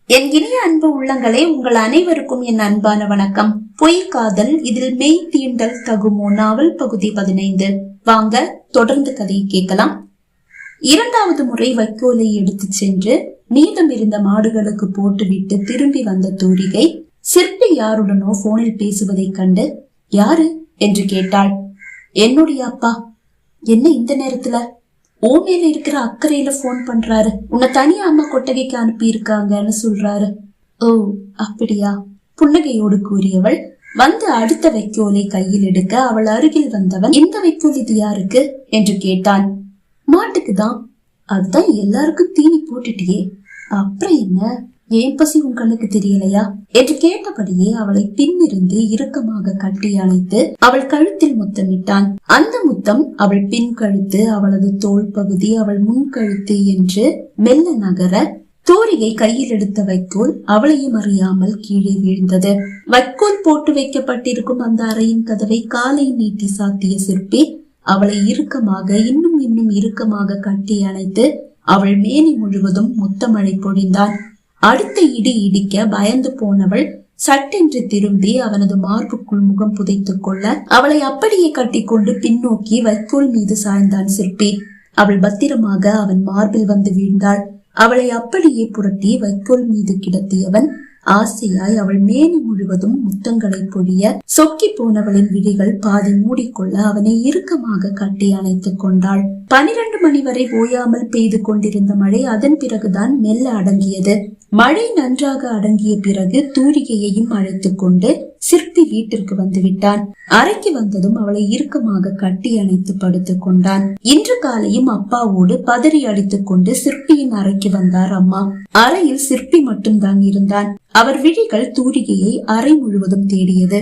என் இனிய அன்பு உள்ளங்களே, உங்கள் அனைவருக்கும் என் அன்பான வணக்கம். பொய் காதல் இதில் மெய் தீண்டல் தகுமோ நாவல் பகுதி 15. வாங்க தொடர்ந்து கதையை கேட்கலாம். இரண்டாவது முறை வைக்கோலை எடுத்து சென்று மீதம் இருந்த மாடுகளுக்கு போட்டுவிட்டு திரும்பி வந்த தூரிகை சிற்பி யாருடனோ போனில் பேசுவதை கண்டு யாரு என்று கேட்டாள். என்னுடைய அப்பா. என்ன இந்த நேரத்துல? ஓமையில இருக்கிற அக்கறையில போன் பண்றாரு. உன்னை தனியா அம்மா கொட்டகைக்கு அனுப்பி இருக்காங்கன்னு சொல்றாரு. ஓ அப்படியா? புன்னகையோடு கூறியவள் வந்து அடுத்த வைக்கோலை கையில் எடுக்க அவள் அருகில் வந்தவன், இந்த வைக்கோல் இது யாருக்கு என்று கேட்டான். மாட்டுக்குதான். அதுதான் எல்லாருக்கும் தீனி போட்டுட்டியே, அப்புறம் என்ன? ஏன் பசி உன் கண்ணுக்கு தெரியலையா என்று கேட்டபடியே அவளை பின்னிருந்து இறுக்கமாக கட்டி அணைத்து அவள் கழுத்தில் முத்தமிட்டான். அந்த முத்தம் அவள் பின் கழுத்து, அவளது தோல் பகுதி, அவள் முன் கழுத்து என்று மெல்ல நகர தூரிகை கையில் எடுத்த வைக்கோல் அவளையும் அறியாமல் கீழே வீழ்ந்தது. வைக்கோல் போட்டு வைக்கப்பட்டிருக்கும் அந்த அறையின் கதவை காலை நீட்டி சாத்திய சிற்பி அவளை இறுக்கமாக இன்னும் இறுக்கமாக கட்டி அணைத்து அவள் மேனி முழுவதும் முத்தமழை பொழிந்தான். அடுத்த இடி இடிக்க பயந்து போனவள் சட்டென்று திரும்பி அவனது மார்புக்குள் முகம் புதைத்துக் கொள்ள அவளை அப்படியே கட்டிக்கொண்டு பின்னோக்கி வைக்கோல் மீது சாய்ந்தான் சிற்பி. அவள் பத்திரமாக அவன் மார்பில் வந்து வீழ்ந்தாள். அவளை அப்படியே புரட்டி வைக்கோல் மீது கிடத்தியவன் ஆசையாய் அவள் மேனி முழுவதும் முத்தங்களை பொழிய சொக்கி போனவளின் விழிகள் பாதி மூடிக்கொள்ள அவனை இறுக்கமாக கட்டி அணைத்துக் கொண்டாள். 12 மணி வரை ஓயாமல் பெய்து கொண்டிருந்த மழை அதன் பிறகுதான் மெல்ல அடங்கியது. மழை நன்றாக அடங்கிய பிறகு தூரிகையையும் அழைத்துக் கொண்டு சிற்பி வீட்டிற்கு வந்து விட்டான். அறைக்கு வந்ததும் அவளை இறுக்கமாக கட்டி அணைத்து படுத்துக் கொண்டான். இன்று காலையும் அப்பாவோடு பதறி அடித்துக் கொண்டு சிற்பியின் அறைக்கு வந்தார் அம்மா. அறையில் சிற்பி மட்டும்தான் இருந்தான். அவர் விழிகள் தூரிகையை அறை முழுவதும் தேடியது.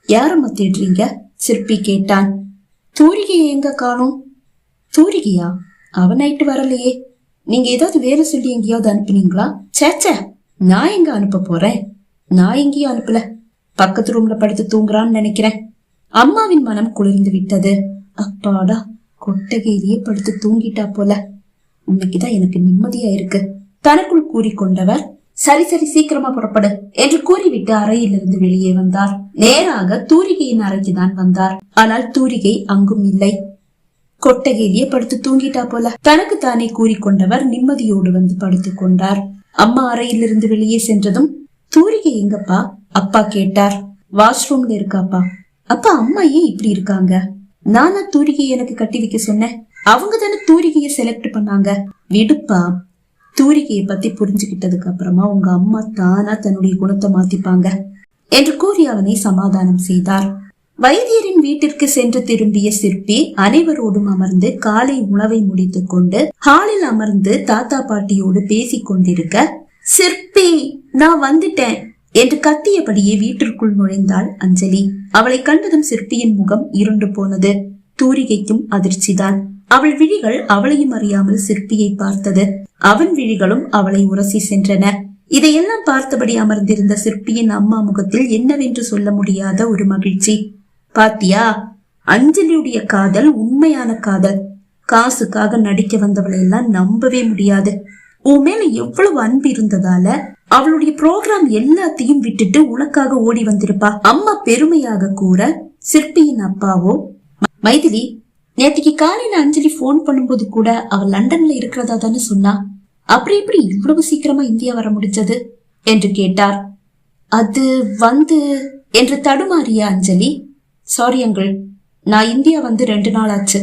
யாரம்மா தேடுறீங்க? சிற்பி கேட்டான். தூரிகையை எங்க காணோம்? தூரிகையா? அவ நைட்டு வரலையே. நீங்க ஏதாவது வேலை சொல்லி எங்கேயாவது அனுப்புனீங்களா? சேச்ச, நான் எங்க அனுப்ப போறேன்? நான் எங்கேயும் அனுப்பல. பக்கத்து ரூம்ல படுத்து தூங்குறான்னு நினைக்கிறேன். அம்மாவின் மனம் குளிர்ந்து விட்டது. அப்பாடா, கொட்டகையிலேயே படுத்து தூங்கிட்டா போல. இன்னைக்குதான் எனக்கு நிம்மதியா இருக்கு தனக்குள் கூறிக்கொண்டவர் சரி சீக்கிரமா புறப்படு என்று கூறிவிட்டு அறையிலிருந்து வெளியே வந்தார். நேராக தூரிகையின் அறைக்குதான் வந்தார். ஆனால் தூரிகை அங்கும் இல்லை. கொட்டகையிலேயே படுத்து தூங்கிட்டா போல தனக்கு தானே கூறிக்கொண்டவர் நிம்மதியோடு வந்து படுத்துக் கொண்டார். அம்மா அறையிலிருந்து வெளியே சென்றதும் தூரிகை எங்கப்பா? அப்பா கேட்டார். வாஷ்ரூம்ல இருக்காப்பா. அப்பா, அம்மா ஏன் இப்படி இருக்காங்க? நானா தூரிகையை எனக்கு கட்டி வைக்க சொன்னேன்? அவங்க தானே தூரிகையை செலக்ட் பண்ணாங்க. விடுப்பா. தூரிகையை பத்தி புரிஞ்சுகிட்டதுக்கு அப்புறமா உங்க அம்மா தானா தன்னுடைய குணத்தை மாத்திப்பாங்க என்று கூறி அவனை சமாதானம் செய்தார். வைத்தியரின் வீட்டிற்கு சென்று திரும்பிய சிற்பி அனைவரோடும் அமர்ந்து காலை உணவை முடித்துக் கொண்டு ஹாலில் அமர்ந்து தாத்தா பாட்டியோடு பேசிக் கொண்டிருக்க, சிற்பி நான் வந்துட்டேன் என்று கத்தியபடியே வீட்டிற்குள் நுழைந்தாள் அஞ்சலி. அவளை கண்டதும் சிற்பியின் முகம் இருண்டு போனது. தூரிகைக்கும் அதிர்ச்சிதான். அவள் விழிகள் அவளையும் அறியாமல் சிற்பியை பார்த்தது. அவன் விழிகளும் அவளை உரசி சென்றன. இதையெல்லாம் பார்த்தபடி அமர்ந்திருந்த சிற்பியின் அம்மா முகத்தில் என்னவென்று சொல்ல முடியாத ஒரு மகிழ்ச்சி. பாத்தியா, அஞ்சலியுடைய காதல் உண்மையான காதல். காசுக்காக நடிக்க வந்தவளை எல்லாம் நம்பவே முடியாது. உன் மேல எவ்வளவு அன்பு இருந்ததால அவளுடைய ப்ரோக்ராம் எல்லாத்தையும் விட்டுட்டு உனக்காக ஓடி வந்திருப்பா. அம்மா பெருமையாக கூற, சிற்பியின் அப்பாவோ, மைதிலி நேற்றுக்கு காலையில அஞ்சலி போன் பண்ணும்போது கூட அவள் லண்டன்ல இருக்கிறதா தானே சொன்னா. அப்புறம் எப்படி இவ்வளவு சீக்கிரமா இந்தியா வர முடிஞ்சது என்று கேட்டார். அது வந்து என்று தடுமாறிய அஞ்சலி, சாரி அங்கிள், நான் இந்தியா வந்து 2 நாள் ஆச்சு.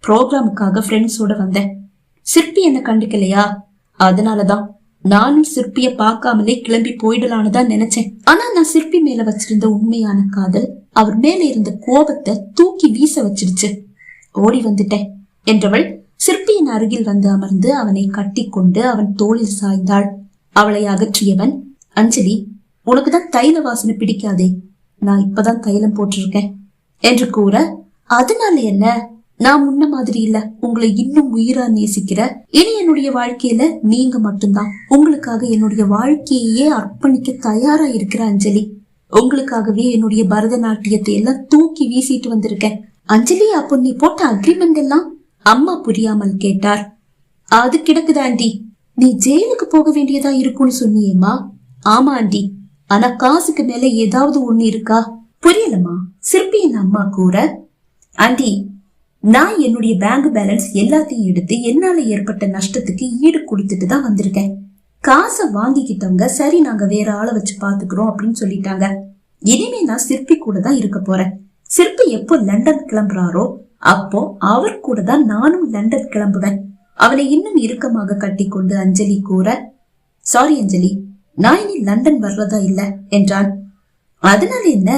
ப்ரோக்ராமுக்காக ஃப்ரெண்ட்ஸோட வந்தேன். சிற்பி என்ன கண்டுக்கலையா? அதனாலதான் நானும் சிற்பிய பார்க்காமலே கிளம்பி போயிடலான்னு தான் நினைச்சேன். ஆனா நான் சிற்பி மேல வச்சிருந்த உண்மையான காதல் அவர் மேல இருந்த கோபத்தை தூக்கி வீச வச்சிருச்சு. ஓடி வந்துட்டேன் என்றவள் சிற்பியின் அருகில் வந்து அமர்ந்து அவனை கட்டி கொண்டு அவன் தோளில் சாய்ந்தாள். அவளை அகற்றியவன், அஞ்சலி உனக்குதான் தைல வாசனை பிடிக்காதே, நான் இப்பதான் தைலம் போட்டிருக்கேன் என்று கூற, அதனால என்ன, நான் முன்ன மாதிரி இல்ல, உங்களை இன்னும் உயிரா நேசிக்கிற, இனி என்னுடைய வாழ்க்கையில நீங்க மட்டும்தான். உங்களுக்காக என்னுடைய வாழ்க்கையே அர்ப்பணிக்க தயாரா இருக்கிற அஞ்சலி. உங்களுக்காகவே என்னுடைய பரதநாட்டியத்தை எல்லாம் தூக்கி வீசிட்டு வந்திருக்கேன். அஞ்சலி, அப்போ நீ போட்ட அக்ரிமெண்ட் எல்லாம்? அம்மா புரியாமல் கேட்டார். அது கிடக்குதாண்டி நீ ஜெயிலுக்கு போக வேண்டியதா இருக்கும்னு சொன்னியேம்மா. ஆமா ஆண்டி, ஆனா காசுக்கு மேல ஏதாவது ஒண்ணு இருக்கா? புரியலம்மா, சிற்பியின் அம்மா கூற. ஆண்டி, நான் என்னுடைய பேங்க் பேலன்ஸ் எல்லாத்தையும் எடுத்து என்னால ஏற்பட்ட நஷ்டத்துக்கு ஈடு கொடுத்துட்டு தான் வந்திருக்கேன். காசை வாங்கிக்கிட்டவங்க சரி நாங்க வேற ஆளை வச்சு பாத்துக்கிறோம் அப்படின்னு சொல்லிட்டாங்க. இனிமே நான் சிற்பி கூட தான் இருக்க போறேன். சிற்பி எப்போ லண்டன் கிளம்புறாரோ அப்போ அவர் கூட தான் நானும் லண்டன் கிளம்புவேன். அவனை இன்னும் இறுக்கமாக கட்டி கொண்டு அஞ்சலி கூற, சாரி அஞ்சலி, நான் இனி லண்டன் வர்றதா இல்ல என்றான். அதனால என்ன,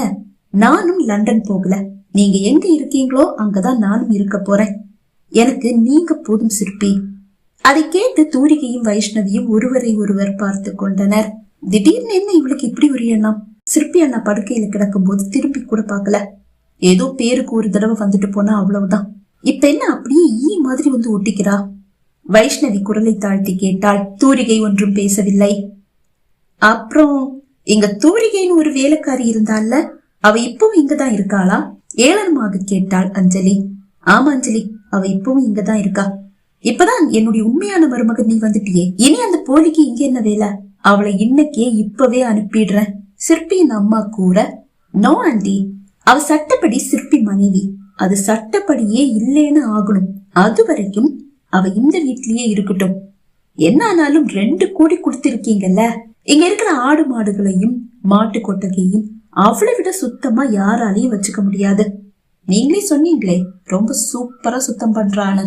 நானும் லண்டன் போகல. நீங்க எங்க இருக்கீங்களோ அங்கதான் நானும் இருக்க போறேன். எனக்கு நீங்க போதும் சிற்பி. அதை கேட்டு தூரிகையும் வைஷ்ணவியும் ஒருவரை ஒருவர் பார்த்து கொண்டனர். திடீர்னு என்ன இவளுக்கு இப்படி ஒரு எண்ணம்? சிற்பி அண்ணா படுக்கையில கிடக்கும் போது திருப்பி கூட பாக்கல. ஏதோ பேருக்கு ஒரு தடவை வந்துட்டு போனா அவ்வளவுதான். இப்ப என்ன அப்படியே ஈ மாதிரி வந்து ஒட்டிக்கிறா? வைஷ்ணவி குரலை தாழ்த்தி கேட்டாள். தூரிகை ஒன்றும் பேசவில்லை. அப்புறம் இங்க தூரிகைன்னு ஒரு வேலைக்காரி இருந்தால, அவ இப்பவும் இங்கதான் இருக்காளா? ஏளனமாக கேட்டாள் அஞ்சலி. ஆமா அஞ்சலி, அவ இப்பவும் இங்கதான் இருக்கா. இப்பதான் என்னுடைய உண்மையான மருமகன் நீ வந்துட்டியே, இனி அந்த போலிக்கு இங்க என்ன வேலை? அவளை இன்னைக்கே இப்பவே அனுப்பிடுறேன், சிற்பியின் அம்மா கூற. நோ ஆண்டி, அவ சட்டப்படி சிற்பி மனைவி. அது சட்டப்படியே இல்லேன்னு ஆகணும். அது வரைக்கும் அவ இந்த வீட்லயே இருக்கட்டும். என்ன ஆனாலும் 2 கோடி கொடுத்திருக்கீங்கல்ல. இங்க இருக்கிற ஆடு மாடுகளையும் மாட்டு கொட்டகையும் அவளை விட சுத்தமா யாராலையும் வச்சுக்க முடியாது. நீங்களே சொன்னீங்களே ரொம்ப சூப்பரா சுத்தம் பண்றான்னு.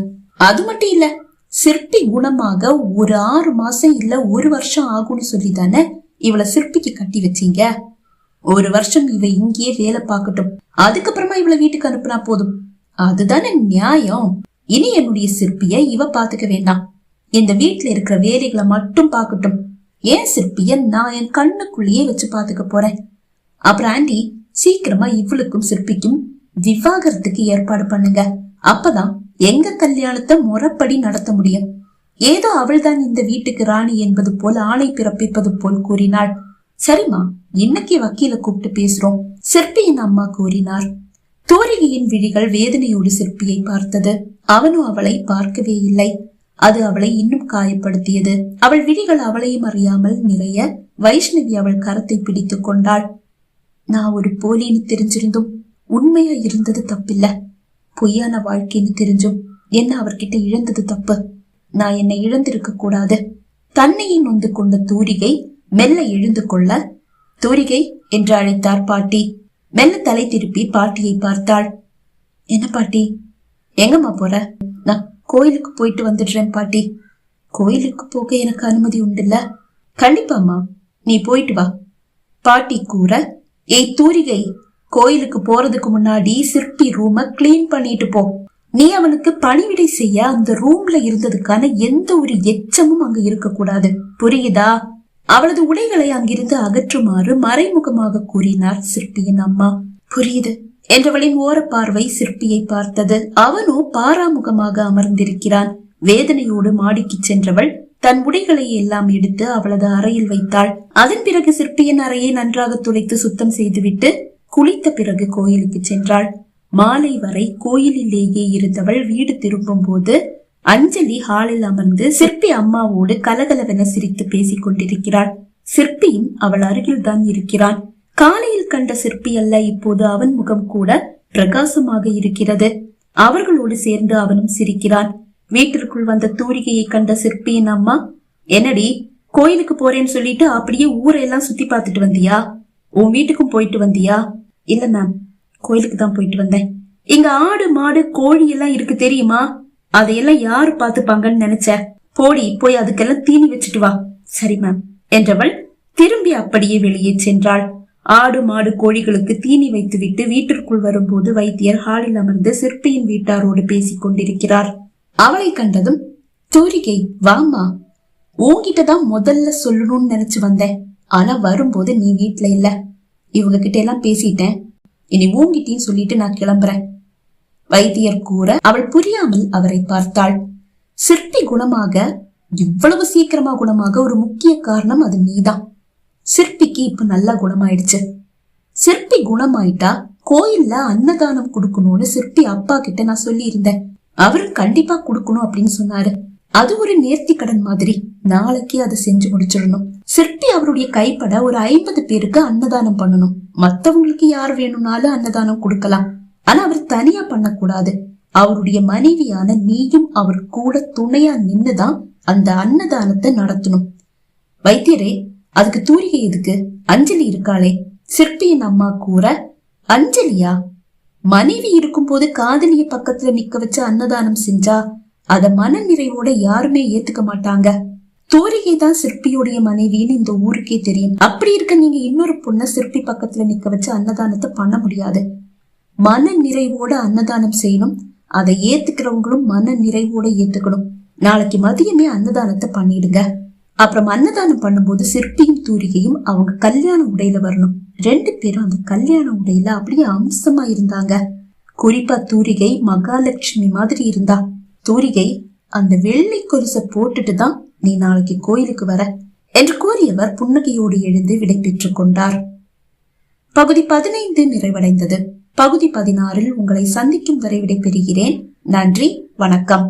அது மட்டும் இல்ல, சிற்பி குணமாக ஒரு 6 மாசம் இல்ல 1 வருஷம் ஆகும்னு சொல்லிதானே இவளை சிற்பிக்கு கட்டி வச்சீங்க. 1 வருஷம் இவ இங்கேயே வேலை பார்க்கட்டும், அதுக்கப்புறமா இவளை வீட்டுக்கு அனுப்புனா போதும். அதுதானே நியாயம். இனி என்னுடைய சிற்பிய இவ பாத்துக்க வேண்டாம், இந்த வீட்டுல இருக்கிற வேலைகளை மட்டும் பாக்கட்டும். ஏன் சிற்பிய நான் என் கண்ணுக்குள்ளேயே வச்சு பாத்துக்க போறேன். அப்புறம் ஆண்டி, சீக்கிரமா இவளுக்கும் சிற்பிக்கும் விவாகரத்துக்கு ஏற்பாடு பண்ணுங்க. அப்பதான் எங்க கல்யாணத்தை முறைப்படி நடத்த முடியும். ஏதோ அவள்தான் இந்த வீட்டுக்கு ராணி என்பது போல் ஆணை பிறப்பிப்பது போல் கூறினாள். சரிம்மா, இன்னைக்கு வக்கீல கூப்பிட்டு பேசுறோம், சிற்பியின் அம்மா கூறினார். தூரிகையின் விழிகள் வேதனையோடு சிற்பியை பார்த்தது. அவனும் அவளை பார்க்கவே இல்லை. அது அவளை இன்னும் காயப்படுத்தியது. அவள் விழிகள் அவளையும் அறியாமல் நிறைய. வைஷ்ணவி அவள் கரத்தை பிடித்து கொண்டாள். நான் ஒரு போலின்னு தெரிஞ்சிருந்தும் உண்மையா இருந்தது தப்பில்ல. பொய்யான வாழ்க்கைன்னு தெரிஞ்சும் என்ன அவர்கிட்ட இழந்தது தப்பு. நான் என்னை இழந்திருக்க கூடாது. தன்னையை நொந்து கொண்ட தூரிகை மெல்ல எழுந்து கொள்ள, தூரிகை என்று அழைத்தார் பாட்டி. மெல்ல தலை திருப்பி பாட்டியை பார்த்தாள். என்ன பாட்டி, எங்கம்மா போற? நான் கோயிலுக்கு போயிட்டு வந்துடுறேன் பாட்டி. கோயிலுக்கு போக எனக்கு அனுமதி உண்டுல்ல? கண்டிப்பாம்மா, நீ போயிட்டு வா பாட்டி கூற. ஏய் தூரிகை, கோயிலுக்கு போறதுக்கு முன்னாடி சிற்பி ரூம கிளீன் பண்ணிட்டு போ. நீ அவனுக்கு பணிவிடை செய்ய அந்த ரூம்ல இருந்ததுக்கான எந்த ஒரு எச்சமும் அங்க இருக்க கூடாது, புரியுதா? அவளது உடைகளை அங்கிருந்து அகற்றுமாறு மறைமுகமாக கூறினார் சிற்பியின் அம்மா. புரியுது என்றவளின் ஓர பார்வை சிற்பியை பார்த்தது. அவனோ பாராமுகமாக அமர்ந்திருக்கிறான். வேதனையோடு மாடிக்கு சென்றவள் தன் உடைகளை எல்லாம் எடுத்து அவளது அறையில் வைத்தாள். அதன் பிறகு சிற்பியின் அறையை நன்றாக துடைத்து சுத்தம் செய்துவிட்டு குளித்த பிறகு கோயிலுக்கு சென்றாள். மாலை வரை கோயிலிலேயே இருந்தவள் வீடு திரும்பும் போது அஞ்சலி ஹாலில் அமர்ந்து சிற்பி அம்மாவோடு கலகலவென சிரித்து பேசிக் கொண்டிருக்கிறாள். சிற்பியும் அவள் அருகில் தான் இருக்கிறான். காலையில் கண்ட சிற்பி அல்ல, இப்போது அவன் முகம் கூட பிரகாசமாக இருக்கிறது. அவர்களோடு சேர்ந்து அவனும் சிரிக்கிறான். வீட்டிற்குள் வந்த தூரிகையை கண்ட சிற்பியின் அம்மா, என்னடி கோயிலுக்கு போறேன்னு சொல்லிட்டு அப்படியே ஊரெல்லாம் சுத்தி பார்த்துட்டு வந்தியா? உன் வீட்டுக்கும் போயிட்டு வந்தியா? இல்ல மேம், கோயிலுக்கு தான் போயிட்டு வந்தேன். இங்க ஆடு மாடு கோழி எல்லாம் இருக்கு தெரியுமா? அதையெல்லாம் யாரு பாத்துப்பாங்கன்னு நினைச்ச? போடி, போய் அதுக்கெல்லாம் தீனி வச்சுட்டு வா. சரி மேம் என்றவள் திரும்பி அப்படியே வெளியே சென்றாள். ஆடு மாடு கோழிகளுக்கு தீனி வைத்துவிட்டு வீட்டிற்குள் வரும்போது வைத்தியர் ஹாலில் அமர்ந்து சிற்பியின் வீட்டாரோடு பேசிக் கொண்டிருக்கிறார். அவளை கண்டதும், தூரிகை வாமா, உன்கிட்டதான் முதல்ல சொல்லணும்னு நினைச்சு வந்தேன். ஆனா வரும்போது நீ வீட்டுல இல்ல. இவங்க கிட்ட எல்லாம் பேசிட்டேன், இனி உன்கிட்டயும் சொல்லிட்டு நான் கிளம்புறேன் வைத்தியர் கூற அவள் புரியாமல் அவரை பார்த்தாள். சிற்பி குணமாக, இவ்வளவு சீக்கிரமா குணமாக ஒரு முக்கிய காரணம் அது நீதான். சிற்பிக்கு இப்ப நல்லா குணமாயிடுச்சு. சிற்பி குணமாயிட்டா கோயில்ல அன்னதானம் கொடுக்கணும்னு சிற்பி அப்பா கிட்ட நான் சொல்லி இருந்தேன். அவரு கண்டிப்பா கொடுக்கணும் அப்படின்னு சொன்னாரு. அது ஒரு நேர்த்தி கடன் மாதிரி. நாளைக்கு அதை செஞ்சு முடிச்சிடணும். சிற்பி அவருடைய கைப்பட ஒரு 50 பேருக்கு அன்னதானம் பண்ணணும். மத்தவங்களுக்கு யார் வேணும்னாலும் அன்னதானம் கொடுக்கலாம். ஆனா அவர் தனியா பண்ணக்கூடாது. அவருடைய மனைவியான நீயும் அவர் கூட துணையா நின்னுதான் அந்த அன்னதானத்தை நடத்தணும். வைத்தியரே, அதுக்கு தூரிகை எதுக்கு? அஞ்சலி இருக்காளே. சிற்பியின் அம்மா கூற, அஞ்சலியா? மனைவி இருக்கும் போது காதலிய பக்கத்துல நிக்க வச்சு அன்னதானம் செஞ்சா அத மன நிறைவோட யாருமே ஏத்துக்க மாட்டாங்க. தூரிகை தான் சிற்பியோடைய மனைவின்னு இந்த ஊருக்கே தெரியும். அப்படி இருக்க நீங்க இன்னொரு பொண்ண சிற்பி பக்கத்துல நிக்க வச்சு அன்னதானத்தை பண்ண முடியாது. மன நிறைவோட அன்னதானம் செய்யணும். அதை ஏத்துக்கிறவங்களும் மன நிறைவோட ஏத்துக்கணும். நாளைக்கு மதியமே அன்னதானத்தை பண்ணிடுங்க. அப்புறம் அன்னதானம் பண்ணும்போது சிற்பியும் தூரிகையும் அவங்க கல்யாண உடையில வரணும். 2 பேரும் அந்த கல்யாண உடையில அப்படியே அம்சமா இருந்தாங்க. குறிப்பா தூரிகை மகாலட்சுமி மாதிரி இருந்தா. தூரிகை, அந்த வெள்ளி கொலுசை போட்டுட்டு தான் நீ நாளைக்கு கோயிலுக்கு வர என்று கூறியவர் புன்னகையோடு எழுந்து விடை பெற்றுக் கொண்டார். பகுதி 15 நிறைவடைந்தது. பகுதி 16 உங்களை சந்திக்கும் வரை விடை பெறுகிறேன். நன்றி, வணக்கம்.